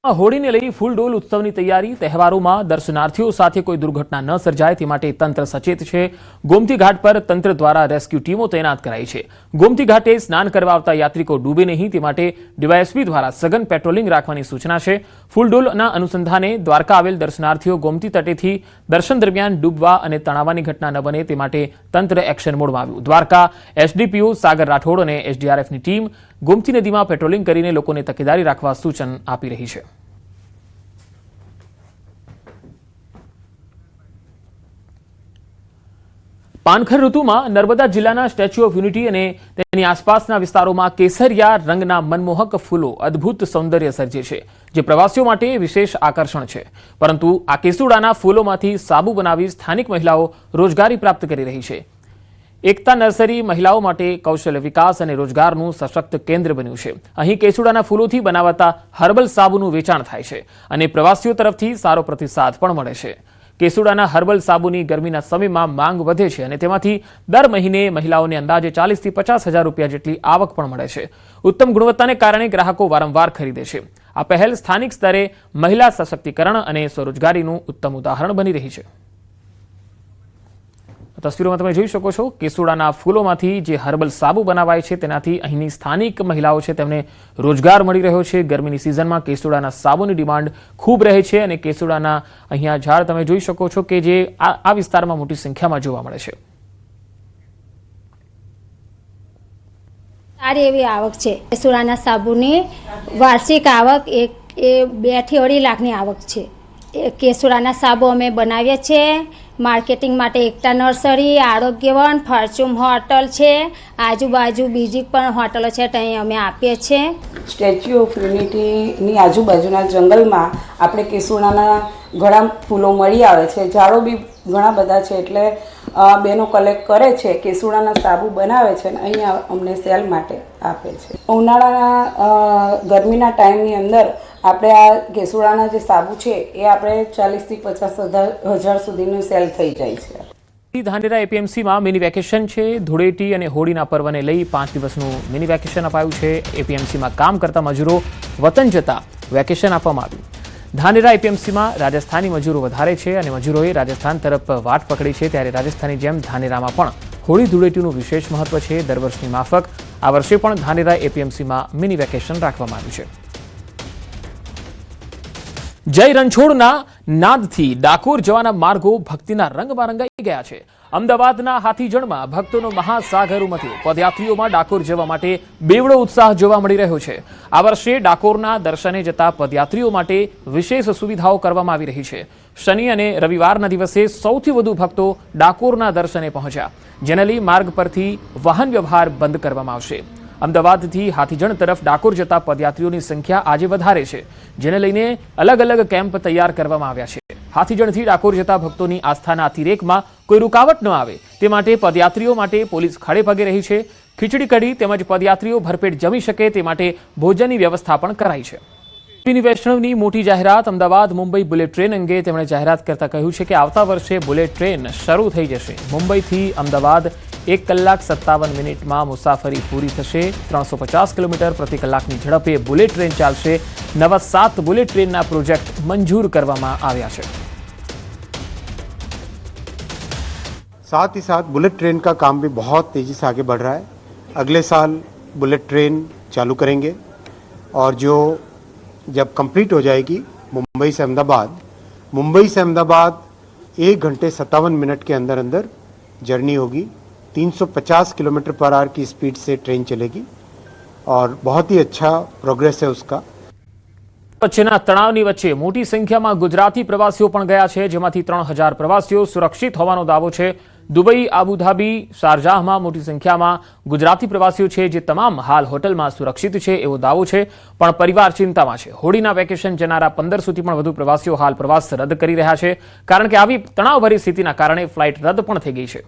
હોળીને લઈ ફૂલડોલ ઉત્સવની તૈયારી તહેવારોમાં દર્શનાર્થીઓ સાથે કોઈ દુર્ઘટના ન સર્જાય તે માટે તંત્ર સચેત છે। ગોમતી ઘાટ પર તંત્ર દ્વારા રેસ્ક્યુ ટીમો તૈનાત કરાઈ છે। ગોમતી ઘાટે સ્નાન કરવા આવતા યાત્રિકો ડૂબે નહીં તે માટે ડીવાયએસપી દ્વારા સઘન પેટ્રોલિંગ રાખવાની સૂચના છે। ફૂલડોલના અનુસંધાને દ્વારકા આવેલ દર્શનાર્થીઓ ગોમતી તટેથી દર્શન દરમિયાન ડૂબવા અને તણાવવાની ઘટના ન બને તે માટે તંત્ર એક્શન મોડમાં આવ્યું। દ્વારકા એસડીપીઓ સાગર રાઠોડ અને એસડીઆરએફની ટીમ ગોમતી નદીમાં પેટ્રોલિંગ કરીને લોકોને તકેદારી રાખવા સૂચન આપી રહી છે। પાનખર ઋતુમાં નર્મદા જિલ્લાના સ્ટેચ્યુ ઓફ યુનિટી અને તેની આસપાસના વિસ્તારોમાં કેસરિયા રંગના મનમોહક ફૂલો અદ્ભુત સૌંદર્ય સર્જે છે, જે પ્રવાસીઓ માટે વિશેષ આકર્ષણ છે। પરંતુ આ કેસુડાના ફૂલોમાંથી સાબુ બનાવી સ્થાનિક મહિલાઓ રોજગારી પ્રાપ્ત કરી રહી છે। એકતા નર્સરી મહિલાઓ માટે કૌશલ્ય વિકાસ અને રોજગારનું સશક્ત કેન્દ્ર બન્યું છે। અહીં કેસુડાના ફૂલોથી બનાવાતા હર્બલ સાબુનું વેચાણ થાય છે અને પ્રવાસીઓ તરફથી સારો પ્રતિસાદ પણ મળે છે। કેસુડાના હર્બલ સાબુની ગરમીના સમયમાં માંગ વધે છે અને તેમાંથી દર મહિને મહિલાઓને અંદાજે 40 થી 50 હજાર રૂપિયા જેટલી આવક પણ મળે છે। ઉત્તમ ગુણવત્તાને કારણે ગ્રાહકો વારંવાર ખરીદે છે। આ પહેલ સ્થાનિક સ્તરે મહિલા સશક્તિકરણ અને સ્વરોજગારીનું ઉત્તમ ઉદાહરણ બની રહી છે। તસવીરોમાં તમે જોઈ શકો છો કેસુડાના ફૂલોમાંથી જે હર્બલ સાબુ બનાવાય છે તેનાથી અહીંની સ્થાનિક મહિલાઓ છે તેમને રોજગાર મળી રહ્યો છે। ગરમીની સિઝનમાં કેસુડાના સાબુની ડિમાન્ડ ખૂબ રહે છે અને કેસુડાના અહીંયા ઝાડ તમે જોઈ શકો છો કે જે આ વિસ્તારમાં મોટી સંખ્યામાં જોવા મળે છે। સારી એવી આવક છે। કેસુડાના સાબુની વાર્ષિક આવક 2 થી 2.5 લાખની આવક છે। કેસુડાના સાબુ અમે બનાવીએ છીએ। માર્કેટિંગ માટે એકતા નર્સરી, આરોગ્યવન, ફોર્ચ્યુન હોટલ છે, આજુબાજુ બીજી પણ હોટલો છે ત્યાં અમે આપીએ છીએ। સ્ટેચ્યુ ઓફ યુનિટીની આજુબાજુના જંગલમાં આપણે કેસુડાના ઘણા ફૂલો મળી આવે છે। ઝાડો બી ઘણા બધા છે એટલે બેનો કલેક્ટ કરે છે, કેસુડાના સાબુ બનાવે છે અને અહીંયા અમને સેલ માટે આપે છે। ઉનાળાના ગરમીના ટાઈમની અંદર આપણે આ કેસુડાના જે સાબુ છે એ આપણે 40 થી 50 હજાર સુધીનું સેલ થઈ જાય છે। ધાનેરા એપીએમસીમાં મિની વેકેશન છે। ધૂળેટી અને હોળીના પર્વને લઈ 5 દિવસનું મિની વેકેશન અપાયું છે। એપીએમસીમાં કામ કરતા મજૂરો વતન જતા વેકેશન આપવામાં આવ્યું। ધાનેરા એપીએમસીમાં રાજસ્થાની મજૂરો વધારે છે અને મજૂરોએ રાજસ્થાન તરફ વાટ પકડી છે, ત્યારે રાજસ્થાનની જેમ ધાનેરામાં પણ હોળી ધૂળેટીનું વિશેષ મહત્વ છે। દર વર્ષની માફક આ વર્ષે પણ ધાનેરા એપીએમસીમાં મિની વેકેશન રાખવામાં આવ્યું છે। જય રણછોડના નાદથી ડાકોર જવાના માર્ગો ભક્તિના રંગમાં રંગાઈ ગયા છે। અમદાવાદના હાથીજણમાં ભક્તોનો મહાસાગર ઉમટ્યો। પદયાત્રીઓમાં ડાકોર જવા માટે બેવડો ઉત્સાહ જોવા મળી રહ્યો છે। આ વર્ષે ડાકોરના દર્શને જતા પદયાત્રીઓ માટે વિશેષ સુવિધાઓ કરવામાં આવી રહી છે। શનિ અને રવિવારના દિવસે સૌથી વધુ ભક્તો ડાકોરના દર્શને પહોંચ્યા, જેને લઈ માર્ગ પરથી વાહન વ્યવહાર બંધ કરવામાં આવશે। અમદાવાદથી હાથીજણ તરફ ડાકોર જતા પદયાત્રીઓની સંખ્યા આજે વધારે છે, જેને લઈને અલગ અલગ કેમ્પ તૈયાર કરવામાં આવ્યા છે। હાથીજણથી ડાકોર જતા ભક્તોની આસ્થાના અતિરેકમાં કોઈ રૂકાવટ ન આવે તે માટે પદયાત્રીઓ માટે પોલીસ ખડે પગે રહી છે। ખીચડી કઢી તેમજ પદયાત્રીઓ ભરપેટ જમી શકે તે માટે ભોજનની વ્યવસ્થા પણ કરાઈ છે। અશ્વિની વૈષ્ણવની મોટી જાહેરાત। અમદાવાદ મુંબઈ બુલેટ ટ્રેન અંગે તેમણે જાહેરાત કરતા કહ્યું છે કે આવતા વર્ષે બુલેટ ટ્રેન શરૂ થઈ જશે। મુંબઈથી અમદાવાદ 1 કલાક 57 મિનિટમાં મુસાફરી પૂરી થશે। 350 કિલોમીટર પ્રતિ કલાકની ઝડપે બુલેટ ટ્રેન ચાલશે। નવા 7 बुलेट ट्रेन ना प्रोजेक्ट मंजूर करवामां आव्या छे। साथ ही साथ बुलेट ट्रेन का काम भी बहुत तेज़ी से आगे बढ़ रहा है। अगले साल बुलेट ट्रेन चालू करेंगे और जो जब कंप्लीट हो जाएगी मुंबई से अहमदाबाद 1 घंटे 57 मिनट के अंदर अंदर जर्नी होगी। 350 किलोमीटर पर आवर की स्पीड से ट्रेन चलेगी और बहुत ही अच्छा प्रोग्रेस है उसका। वच्चेना तणावनी वच्चे मोटी संख्यामां गुजराती प्रवासीओ पण गया छे, जेमांथी 3000 प्रवासीओ सुरक्षित होવાનો दावो છે। दुबई, आबुधाबी, शारजाहमां मोटी संख्यामां गुजराती प्रवासीओ છે, જે તમામ હાલ હોટલમાં સુરક્ષિત છે એવો દાવો છે, પણ પરિવાર ચિંતામાં છે। હોળીના વેકેશન જનારા 1500 થી પણ વધુ પ્રવાસીઓ હાલ પ્રવાસ રદ કરી રહ્યા છે, કારણ કે આવી તણાવભરી સ્થિતિના કારણે ફ્લાઇટ રદ પણ થઈ ગઈ છે।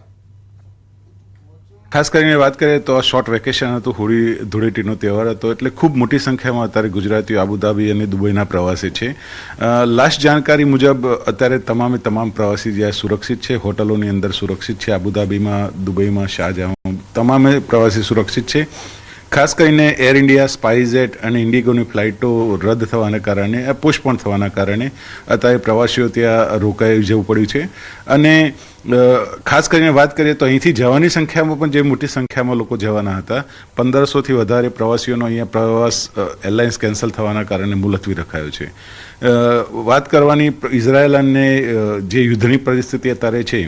ખાસ કરીને વાત કરીએ તો શોર્ટ વેકેશન હતું, હોળી ધૂળેટીનો તહેવાર હતો, એટલે ખૂબ મોટી સંખ્યામાં અત્યારે ગુજરાતીઓ આબુધાબી અને દુબઈના પ્રવાસી છે। લાસ્ટ જાણકારી મુજબ અત્યારે તમામ પ્રવાસી જ્યાં સુરક્ષિત છે, હોટલોની અંદર સુરક્ષિત છે। આબુધાબીમાં, દુબઈમાં, શારજાહમાં તમામે પ્રવાસી સુરક્ષિત છે। ખાસ કરીને એર ઇન્ડિયા, સ્પાઇસજેટ અને ઇન્ડિગોની ફ્લાઇટો રદ થવાના કારણે, પોસ્ટપોન થવાના કારણે અત્યારે પ્રવાસીઓ ત્યાં રોકાઈ જવું પડ્યું છે. અને ખાસ કરીને વાત કરીએ તો અહીંથી જવાની સંખ્યામાં પણ જે મોટી સંખ્યામાં લોકો જવાના હતા, 1500થી વધારે પ્રવાસીઓનો અહીંયા પ્રવાસ એરલાઇન્સ કેન્સલ થવાના કારણે મુલતવી રખાયો છે. વાત કરવાની ઇઝરાયલ અને જે યુદ્ધની પરિસ્થિતિ અત્યારે છે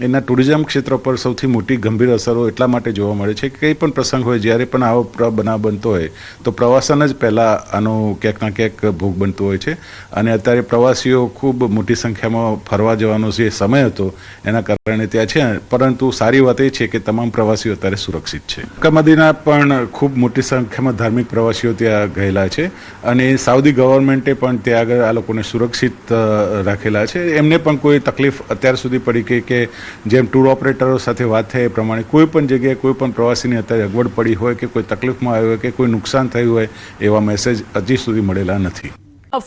એના ટુરિઝમ ક્ષેત્ર પર સૌથી મોટી ગંભીર અસરો એટલા માટે જોવા મળે છે કે કંઈ પણ પ્રસંગ હોય, જ્યારે પણ આવો બનાવ બનતો હોય તો પ્રવાસન જ પહેલાં આનો ક્યાંક ના ક્યાંક ભોગ બનતો હોય છે. અને અત્યારે પ્રવાસીઓ ખૂબ મોટી સંખ્યામાં ફરવા જવાનો જે સમય હતો એના કારણે ત્યાં છે. પરંતુ સારી વાત એ છે કે તમામ પ્રવાસીઓ અત્યારે સુરક્ષિત છે. મક્કા મદીના પણ ખૂબ મોટી સંખ્યામાં ધાર્મિક પ્રવાસીઓ ત્યાં ગયેલા છે અને સાઉદી ગવર્મેન્ટે પણ ત્યાં આગળ આ લોકોને સુરક્ષિત રાખેલા છે. એમને પણ કોઈ તકલીફ અત્યાર સુધી પડી કે જેમ ટૂર ઓપરેટરો સાથે વાત થઈ એ પ્રમાણે કોઈ પણ જગ્યાએ કોઈ પણ પ્રવાસીને અત્યારે અગવડ પડી હોય કે કોઈ તકલીફમાં આવ્યો હોય કે કોઈ નુકસાન થયું હોય એવા મેસેજ હજી સુધી મળેલા નથી.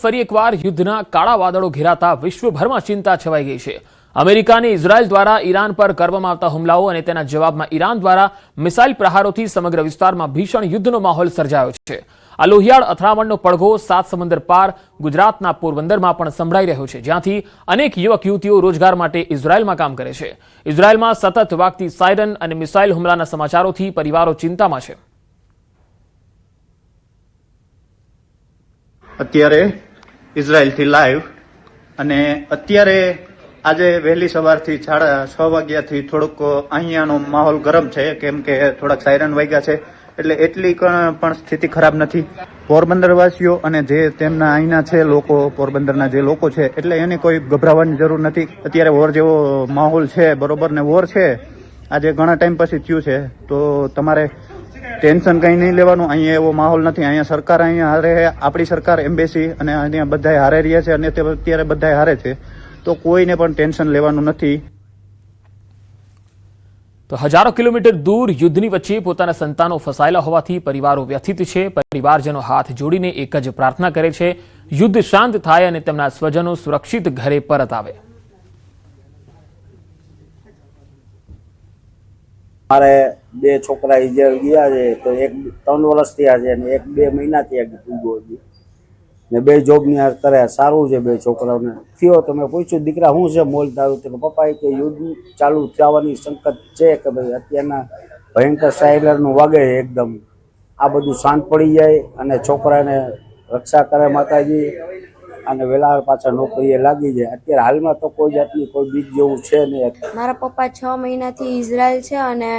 ફરી એકવાર યુદ્ધના કાળા વાદળો ઘેરાતા વિશ્વભરમાં ચિંતા છવાઈ ગઈ છે. અમેરિકા અને ઇઝરાયલ દ્વારા ઈરાન પર કરવામાં આવતા હુમલાઓ અને તેના જવાબમાં ઈરાન દ્વારા મિસાઇલ પ્રહારોથી સમગ્ર વિસ્તારમાં ભીષણ યુદ્ધનો માહોલ સર્જાયો છે. આ લોહિયાળ અથડામણનો પડઘો 7 સમુદ્ર પાર ગુજરાતના પોરબંદરમાં પણ સંભળાઈ રહ્યો છે, જ્યાંથી અનેક યુવક યુવતીઓ રોજગાર માટે ઇઝરાયલમાં કામ કરે છે. ઇઝરાયલમાં સતત વાગતી સાયરન અને મિસાઇલ હુમલાના સમાચારોથી પરિવારો ચિંતામાં છે. અત્યારે ઇઝરાયલથી લાઈવ, અને અત્યારે આજે વહેલી સવારથી 6:30 વાગ્યાથી થોડુંક અહીંયાનો માહોલ ગરમ છે, કેમ કે થોડાક સાયરન વાગ્યા છે, એટલે એટલી પણ સ્થિતિ ખરાબ નથી. પોરબંદરવાસીઓ અને જે તેમના અહીંના છે લોકો, પોરબંદરના જે લોકો છે, એટલે એને કોઈ ગભરાવાની જરૂર નથી. અત્યારે વોર જેવો માહોલ છે, બરોબર, ને વોર છે આજે ઘણા ટાઈમ પછી થયું છે, તો તમારે ટેન્શન કંઈ નહીં લેવાનું. અહીંયા એવો માહોલ નથી. અહીંયા સરકાર, અહીંયા હારે આપણી સરકાર, એમ્બેસી અને અહીંયા બધા હારે રહ્યા છે અને અત્યારે બધા હારે છે, તો કોઈને પણ ટેન્શન લેવાનું નથી. તો હજારો કિલોમીટર દૂર યુદ્ધની વચ્ચે પોતાના સંતાનો ફસાયેલા હોવાથી પરિવારો વ્યથિત છે. પરિવારજનો હાથ જોડીને એક જ પ્રાર્થના કરે છે, યુદ્ધ શાંત થાય અને તેમના સ્વજનો સુરક્ષિત ઘરે પરત આવે. મારે 2 છોકરા ઇઝરાયલ ગયા છે, તો એક 3 વર્ષ થયા છે અને એક 2 મહિના થયા છે ને 2 જોબની કરે. સારું છે 2 છોકરાઓને. થયો તો મેં પૂછ્યું, દીકરા શું છે મોલ તારું? તો પપ્પાએ કે યુદ્ધ ચાલુ થવાની સંકટ છે, કે ભાઈ અત્યારના ભયંકર સાયરનનું વાગે એકદમ આ બધું શાંત પડી જાય અને છોકરાને રક્ષા કરે માતાજી, અને વેલા પાછા નોકરીએ લાગી જાય. અત્યારે હાલમાં તો કોઈ જાતની કોઈ બીજ જેવું છે નહીં. મારા પપ્પા 6 મહિનાથી ઇઝરાયલ છે અને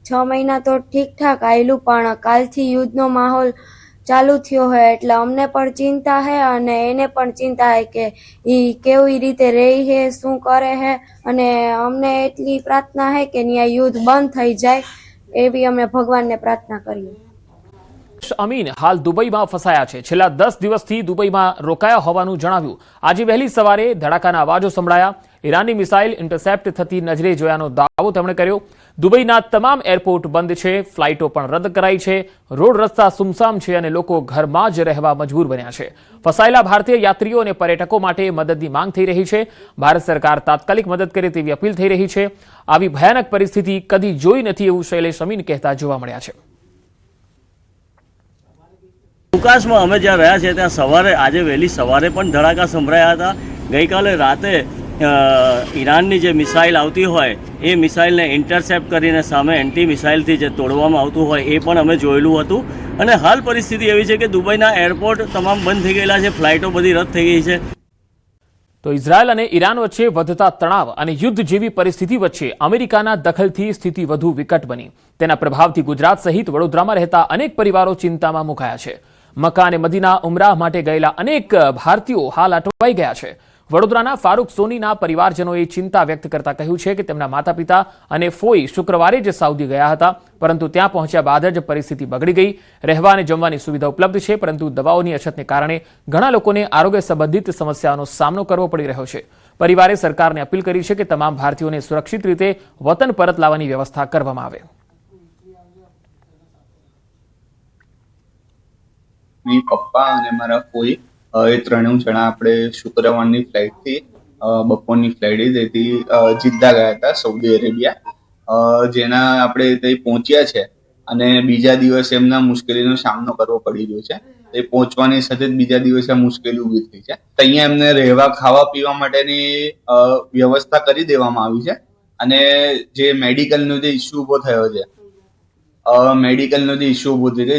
6 મહિના તો ઠીકઠાક આવેલું, પણ કાલથી યુદ્ધનો માહોલ ચાલુ થયો હોય એટલે અમને પણ ચિંતા છે અને એને પણ ચિંતા છે કે એ કેવી રીતે રહી છે, શું કરે છે, અને અમને એટલી પ્રાર્થના છે કે ત્યાં યુદ્ધ બંધ થઈ જાય એવી અમે ભગવાનને પ્રાર્થના કરીએ. અમીન હાલ દુબઈમાં ફસાયા છે. છેલ્લા 10 દિવસથી દુબઈમાં રોકાયા હોવાનું જણાવ્યું. આજે વહેલી સવારે ધડાકાના અવાજો સંભળાયા. ઈરાનની મિસાઇલ ઇન્ટરસેપ્ટ થતી નજરે જોયાનો દાવો તેમણે કર્યો. દુબઈના તમામ એરપોર્ટ બંધ છે, ફ્લાઇટો પણ રદ કરાઈ છે, રોડ રસ્તા સુમસામ છે અને લોકો ઘરમાં જ રહેવા મજબૂર બન્યા છે. ફસાયેલા ભારતીય યાત્રીઓ અને પર્યટકો માટે મદદની માંગ થઈ રહી છે. ભારત સરકાર તાત્કાલિક મદદ કરે તેવી અપીલ થઈ રહી છે. આવી ભયાનક પરિસ્થિતિ કદી જોઈ નથી એવું શૈલેષ અમીન કહેતા જોવા મળ્યા છે. અવકાશમાં અમે જ્યાં રહ્યા છીએ ત્યાં સવારે, આજે વહેલી સવારે પણ ધડાકા સંભળાયા હતા. ગઈકાલે રાતે ઈરાનની જે મિસાઇલ આવતી હોય એ મિસાઇલને ઇન્ટરસેપ્ટ કરીને સામે એન્ટી મિસાઇલથી જે તોડવામાં આવતું હોય એ પણ અમે જોયેલું હતું. અને હાલ પરિસ્થિતિ એવી છે કે દુબઈના એરપોર્ટ તમામ બંધ થઈ ગયેલા છે, ફ્લાઇટો બધી રદ થઈ ગઈ છે. તો ઇઝરાયલ અને ઈરાન વચ્ચે વધતા તણાવ અને યુદ્ધ જેવી પરિસ્થિતિ વચ્ચે અમેરિકાના દખલથી સ્થિતિ વધુ વિકટ બની. તેના પ્રભાવથી ગુજરાત સહિત વડોદરામાં રહેતા અનેક પરિવારો ચિંતામાં મુકાયા છે. મક્કા અને મદીના ઉમરાહ માટે ગયેલા અનેક ભારતીયો હાલ અટવાઈ ગયા છે. વડોદરાના ફારૂક સોનીના પરિવારજનોએ ચિંતા વ્યક્ત કરતા કહ્યું છે કે તેમના માતા પિતા અને ફોઈ શુક્રવારે જ સાઉદી ગયા હતા, પરંતુ ત્યાં પહોંચ્યા બાદ જ પરિસ્થિતિ બગડી ગઈ. રહેવા અને જમવાની સુવિધા ઉપલબ્ધ છે, પરંતુ દવાઓની અછતને કારણે ઘણા લોકોને આરોગ્ય સંબંધિત સમસ્યાઓનો સામનો કરવો પડી રહ્યો છે. પરિવારે સરકારને અપીલ કરી છે કે તમામ ભારતીયોને સુરક્ષિત રીતે વતન પરત લાવવાની વ્યવસ્થા કરવામાં આવે. પપ્પા અને મારા ફોઈ એ 3 જણા આપણે શુક્રવારની ફ્લાઇટથી બપોરની ફ્લાઇટ હતી જિદ્દા ગયા હતા, સાઉદી અરેબિયા, જેના આપણે ત્યાં પહોંચ્યા છે અને બીજા દિવસે એમના મુશ્કેલીનો સામનો કરવો પડી રહ્યો છે. એ પહોંચવાની સાથે જ બીજા દિવસે મુશ્કેલી ઊભી થઈ છે. તો અહીંયા એમને રહેવા ખાવા પીવા માટેની વ્યવસ્થા કરી દેવામાં આવી છે. અને જે મેડિકલનો જે ઇસ્યુ ઊભો થયો છે,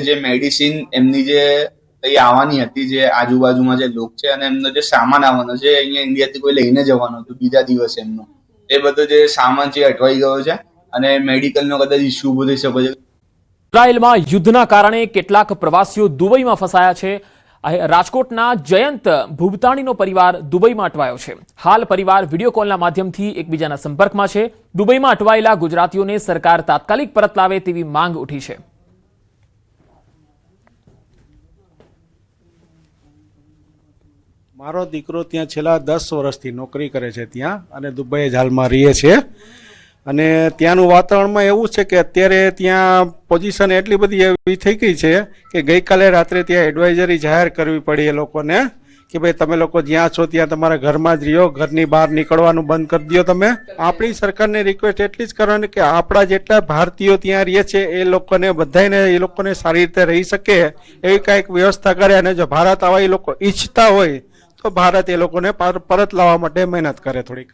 જે મેડિસિન એમની જે આવવાની હતી, જે આજુબાજુમાં જે લોકો છે અને એમનો જે સામાન આવવાનો છે, અહીંયા ઇન્ડિયાથી કોઈ લઈને જવાનું હતું બીજા દિવસે એમનો, એ બધો જે સામાન છે અટવાઈ ગયો છે અને મેડિકલનો કદાચ ઇસ્યુ ઊભો થઈ શકે છે. ઇઝરાયલમાં યુદ્ધના કારણે કેટલાક પ્રવાસીઓ દુબઈમાં ફસાયા છે. રાજકોટના જયંત ભૂબતાણીનો પરિવાર દુબઈમાં અટવાયો છે. હાલ પરિવાર વિડીયો કોલના માધ્યમથી એકબીજાના સંપર્કમાં છે. દુબઈમાં અટવાયેલા ગુજરાતીઓને સરકાર તાત્કાલિક પરત લાવે તેવી માંગ ઉઠી છે. મારો દીકરો ત્યાં છેલ્લા 10 વર્ષથી નોકરી કરે છે ત્યાં, અને દુબઈ જ હાલમાં રહે છે. અને ત્યાંનું વાતાવરણમાં એવું છે કે અત્યારે ત્યાં પોઝિશન એટલી બધી એવી થઈ ગઈ છે કે ગઈકાલે રાત્રે ત્યાં એડવાઇઝરી જાહેર કરવી પડી એ લોકોને કે ભાઈ તમે લોકો જ્યાં છો ત્યાં તમારા ઘરમાં જ રહ્યો, ઘરની બહાર નીકળવાનું બંધ કરી દો. તમે આપણી સરકારને રિક્વેસ્ટ એટલી જ કરવાની કે આપણા જેટલા ભારતીયો ત્યાં રહે છે એ લોકોને બધાને એ લોકોને સારી રીતે રહી શકે એવી કાંઈક વ્યવસ્થા કરે. અને જો ભારત આવા એ લોકો ઈચ્છતા હોય તો ભારત એ લોકોને પરત લાવવા માટે મહેનત કરે થોડીક.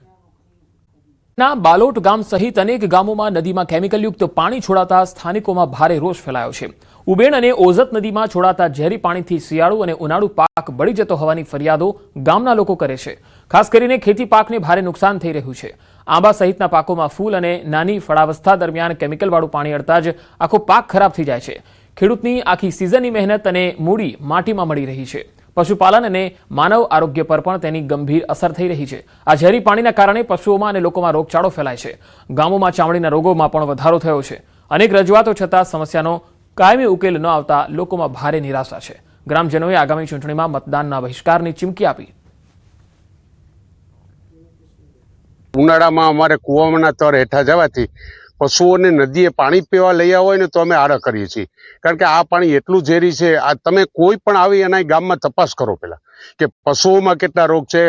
ના બાલોટ ગામ સહિત અનેક ગામોમાં નદીમાં કેમિકલયુક્ત પાણી છોડાતા સ્થાનિકોમાં ભારે રોષ ફેલાયો છે. ઉબેણ અને ઓઝત નદીમાં છોડાતા ઝેરી પાણીથી શિયાળુ અને ઉનાળુ પાક બળી જતો હોવાની ફરિયાદો ગામના લોકો કરે છે. ખાસ કરીને ખેતી પાકને ભારે નુકસાન થઈ રહ્યું છે. આંબા સહિતના પાકોમાં ફૂલ અને નાની ફળાવસ્થા દરમિયાન કેમિકલવાળું પાણી અડતા જ આખો પાક ખરાબ થઈ જાય છે. ખેડૂતની આખી સિઝનની મહેનત અને મૂડી માટીમાં મળી રહી છે. પશુપાલન અને માનવ આરોગ્ય પર પણ તેની ગંભીર અસર થઈ રહી છે. આ ઝેરી પાણીના કારણે પશુઓમાં અને લોકોમાં રોગચાળો ફેલાય છે. ગામોમાં ચામડીના રોગોમાં પણ વધારો થયો છે. અનેક રજૂઆતો છતાં સમસ્યાનો કાયમી ઉકેલ ન આવતા લોકોમાં ભારે નિરાશા છે. ગ્રામજનોએ આગામી ચૂંટણીમાં મતદાનના બહિષ્કારની ચીમકી આપી. ઉનાળામાં અમારે કુવાના તર હેઠા જવાથી પશુઓને નદીએ પાણી પીવા લઈ આવો હોય ને તો અમે આડા કરીએ છીએ, કારણ કે આ પાણી એટલું ઝેરી છે. આ તમે કોઈ પણ આવી એના ગામમાં તપાસ કરો પેલા કે પશુઓમાં કેટલા રોગ છે,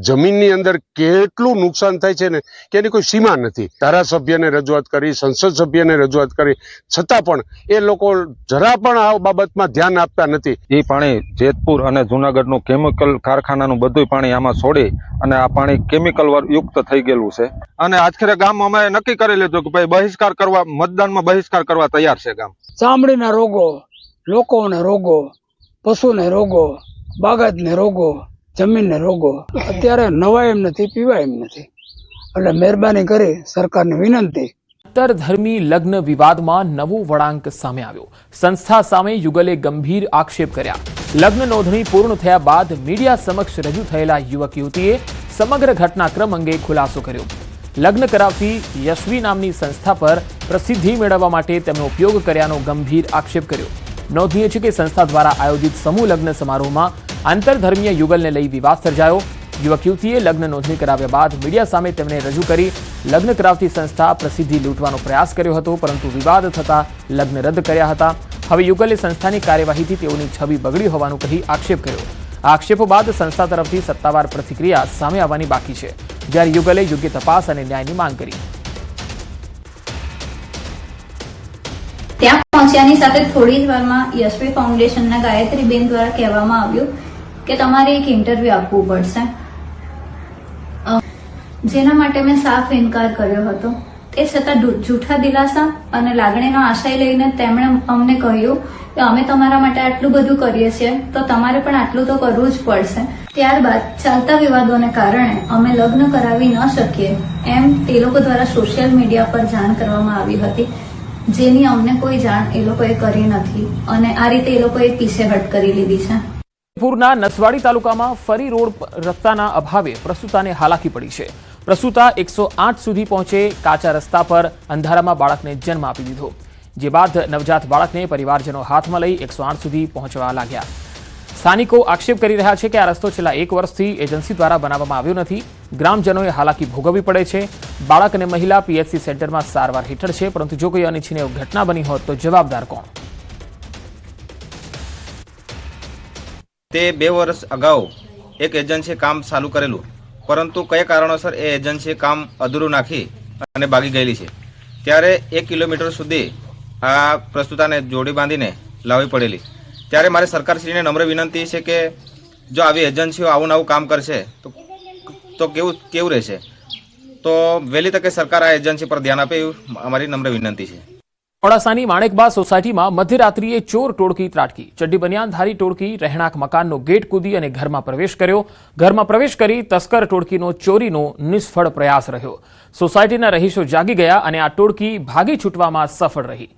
જમીનની અંદર કેટલું નુકસાન થાય છે ને કે એની કોઈ સીમા નથી. ધારાસભ્યને રજૂઆત કરી, સંસદ સભ્યને રજૂઆત કરી, છતાં પણ એ લોકો જરા પણ આ બાબતમાં ધ્યાન આપતા નથી. એ પાણી જેતપુર અને જુનાગઢનું કેમિકલ કારખાનાનું બધું પાણી આમાં છોડી અને આ પાણી કેમિકલ યુક્ત થઈ ગયેલું છે. અને આજખરે ગામ અમે નક્કી કરી લીધું કે ભાઈ બહિષ્કાર કરવા, મતદાનમાં બહિષ્કાર કરવા તૈયાર છે ગામ. ચામડીના રોગો, લોકોને રોગો, પશુને રોગો, બાગાયતને રોગો, જમીનને રોગો, અત્યારે નવાય એમ નથી, પીવાય એમ નથી. એટલે મહેરબાની કરી સરકારને વિનંતી. આંતરધર્મી લગ્ન વિવાદમાં નવો વળાંક સામે આવ્યો. સંસ્થા સામે યુગલે ગંભીર આક્ષેપ કર્યા. લગ્ન નોંધણી પૂર્ણ થયા બાદ મીડિયા સમક્ષ રજૂ થયેલા યુવક યુવતીએ સમગ્ર ઘટનાક્રમ અંગે ખુલાસો કર્યો. લગ્ન કરાવતી યશવી નામની સંસ્થા પર પ્રસિદ્ધિ મેળવવા માટે તેમનો ઉપયોગ કર્યાનો ગંભીર આક્ષેપ કર્યો. નોંધનીય છે કે સંસ્થા દ્વારા આયોજિત સમૂહ લગ્ન સમારોહમાં આંતરધર્મીય યુગલને લઈ વિવાદ સર્જાયો. યુવક યુવતીએ લગ્ન નોંધણી કરાવ્યા બાદ મીડિયા સામે તેમને રજૂ કરી લગ્ન કરાવતી સંસ્થા પ્રસિદ્ધિ લૂંટવાનો પ્રયાસ કર્યો હતો, પરંતુ વિવાદ થતા લગ્ન રદ કર્યા હતા. હવે યુગલે સંસ્થાની કાર્યવાહીથી તેઓની છબી બગડી હોવાનું કહી આક્ષેપ કર્યો. આ આક્ષેપો બાદ સંસ્થા તરફથી સત્તાવાર પ્રતિક્રિયા સામે આવવાની બાકી છે, જ્યારે યુગલે યોગ્ય તપાસ અને ન્યાયની માંગ કરી. ત્યાં પહોંચ્યાની સાથે થોડી જ વારમાં યશવી ફાઉન્ડેશનના ગાયત્રીબેન દ્વારા કહેવામાં આવ્યું કે તમારે એક ઇન્ટરવ્યુ આપવું પડશે, જેના માટે મેં સાફ ઇનકાર કર્યો હતો. તે છતાં જૂઠા દિલાસા અને લાગણીનો આશય લઈને તેમણે અમને કહ્યું કે અમે તમારા માટે આટલું બધું કરીએ છીએ તો તમારે પણ આટલું તો કરવું જ પડશે. ત્યારબાદ ચાલતા વિવાદોને કારણે અમે લગ્ન કરાવી ન શકીએ એમ તે લોકો દ્વારા સોશિયલ મીડિયા પર જાણ કરવામાં આવી હતી, જેની અમને કોઈ જાણ એ લોકોએ કરી નથી અને આ રીતે એ લોકોએ પીછેહટ કરી લીધી છે. પૂરના નસવાડી તાલુકામાં ફરી રોડ રસ્તાના અભાવે પ્રસૂતાને હાલાકી પડી છે. પ્રસૂતા 108 સુધી પહોંચે કાચા રસ્તા પર અંધારામાં બાળકને જન્મ આપી દીધો, જે બાદ નવજાત બાળકને પરિવારજનો હાથમાં લઈ 108 સુધી પહોંચવા લાગ્યા. સ્થાનિકો આક્ષેપ કરી રહ્યા છે કે આ રસ્તો છેલ્લા 1 વર્ષથી એજન્સી દ્વારા બનાવવામાં આવ્યો નથી. ગ્રામજનોએ હાલાકી ભોગવવી પડે છે. બાળક અને મહિલા પીએચસી સેન્ટરમાં સારવાર હેઠળ છે, પરંતુ જો કોઈ અનિચ્છનીય ઘટના બની હોત તો જવાબદાર કોણ? તે 2 વર્ષ અગાઉ એક એજન્સીએ કામ ચાલુ કરેલું, પરંતુ કયા કારણોસર એ એજન્સીએ કામ અધૂરું નાખી અને ભાગી ગયેલી છે. ત્યારે 1 કિલોમીટર સુધી આ પ્રસ્તુતાને જોડી બાંધીને લાવવી પડેલી. ત્યારે મારે સરકારશ્રીને નમ્ર વિનંતી છે કે જો આવી એજન્સીઓ આવું નવું કામ કરશે તો કેવું રહેશે. તો વહેલી તકે સરકાર આ એજન્સી પર ધ્યાન આપે એવું અમારી નમ્ર વિનંતી છે. મોડાસાની માણેકબા સોસાયટીમાં મધ્યરાત્રિએ ચોર ટોળકી ત્રાટકી. ચડ્ડી બનિયાનધારી ટોળકી રહેણાંક મકાનનો ગેટ કૂદી અને ઘરમાં પ્રવેશ કર્યો. ઘરમાં પ્રવેશ કરી તસ્કર ટોળકીનો ચોરીનો નિષ્ફળ પ્રયાસ રહ્યો. સોસાયટીના રહીશો જાગી ગયા અને આ ટોળકી ભાગી છૂટવામાં સફળ રહી.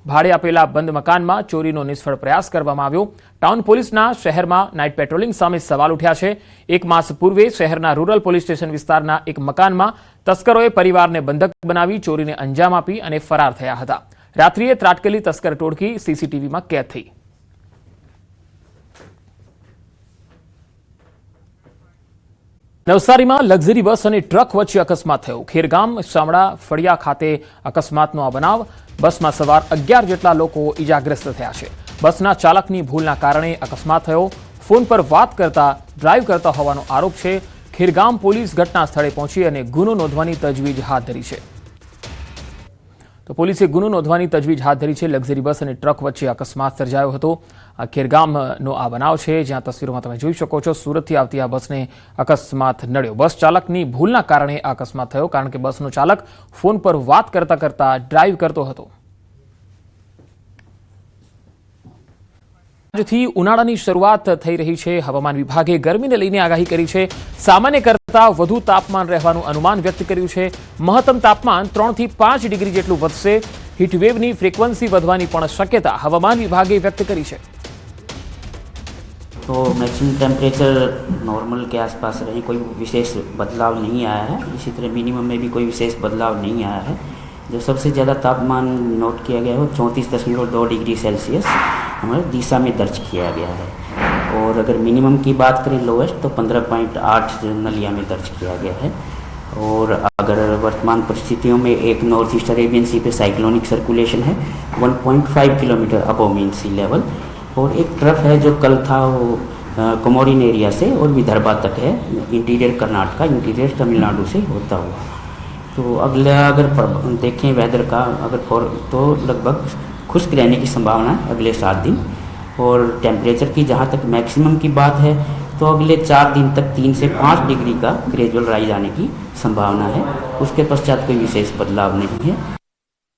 ભાડે આપેલા બંધ મકાનમાં ચોરીનો નિષ્ફળ પ્રયાસ કરવામાં આવ્યો. ટાઉન પોલીસના શહેરમાં નાઇટ પેટ્રોલિંગ સામે સવાલ ઉઠ્યા છે. 1 માસ પૂર્વે શહેરના રૂરલ પોલીસ સ્ટેશન વિસ્તારના એક મકાનમાં તસ્કરોએ પરિવારને બંધક બનાવી ચોરીને અંજામ આપી અને ફરાર થયા હતા. રાત્રિએ ત્રાટકેલી તસ્કર ટોળકી સીસીટીવીમાં કેદ થઈ. નવસારીમાં લક્ઝરી બસ અને ટ્રક વચ્ચે અકસ્માત થયો. ખેરગામ શામળા ફળિયા ખાતે અકસ્માતનો આ બનાવ. બસમાં સવાર 11 જેટલા લોકો ઇજાગ્રસ્ત થયા છે. બસના ચાલકની ભૂલના કારણે અકસ્માત થયો. ફોન પર વાત કરતા ડ્રાઈવ કરતા હોવાનો આરોપ છે. ખેરગામ પોલીસ ઘટના સ્થળે પહોંચી અને ગુનો નોંધવાની તજવીજ હાથ ધરી છે. તો પોલીસે ગુનો નોંધવાની તજવીજ હાથ ધરી છે. લક્ઝરી બસ અને ટ્રક વચ્ચે અકસ્માત સર્જાયો હતો. ખેરગામનો આ બનાવ છે, જ્યાં તસવીરોમાં તમે જોઈ શકો છો. સુરતથી આવતી આ બસને અકસ્માત નડ્યો. બસ ચાલકની ભૂલના કારણે આ અકસ્માત થયો, કારણ કે બસનો ચાલક ફોન પર વાત કરતા કરતા ડ્રાઈવ કરતો હતો. આજથી ઉનાળાની શરૂઆત થઈ રહી છે. હવામાન વિભાગે ગરમીને લઈને આગાહી કરી છે. સામાન્ય કરતા વધુ તાપમાન રહેવાનું અનુમાન વ્યક્ત કર્યું છે. મહત્તમ તાપમાન 3 થી 5 ડિગ્રી જેટલું વધશે. હીટવેવની ફ્રીક્વન્સી વધવાની પણ શક્યતા હવામાન વિભાગે વ્યક્ત કરી છે. तो मैक्सिमम टेम्परेचर नॉर्मल के आसपास रहे, कोई विशेष बदलाव नहीं आया है. इसी तरह मिनिमम में भी कोई विशेष बदलाव नहीं आया है. जो सबसे ज़्यादा तापमान नोट किया गया है वो 34.2 डिग्री सेल्सियस हमारे दिशा में दर्ज किया गया है. और अगर मिनिमम की बात करें लोएस्ट तो 15.8 नलिया में दर्ज किया गया है. और अगर वर्तमान परिस्थितियों में एक नॉर्थ ईस्ट अरेबियन सी पे साइक्लोनिक सर्कुलेशन है 1.5 किलोमीटर अबव मीन सी लेवल. और एक ट्रफ है जो कल था वो कोमोरिन एरिया से और विदर्भा तक है, इंटीरियर कर्नाटका इंटीरियर तमिलनाडु से होता हुआ. तो अगला अगर देखें वेदर का तो लगभग खुश्क रहने की संभावना है अगले 7 दिन. और टेम्परेचर की जहाँ तक मैक्सिमम की बात है तो अगले 4 दिन तक 3 से 5 डिग्री का ग्रेजुअल राइज आने की संभावना है. उसके पश्चात कोई विशेष बदलाव नहीं है.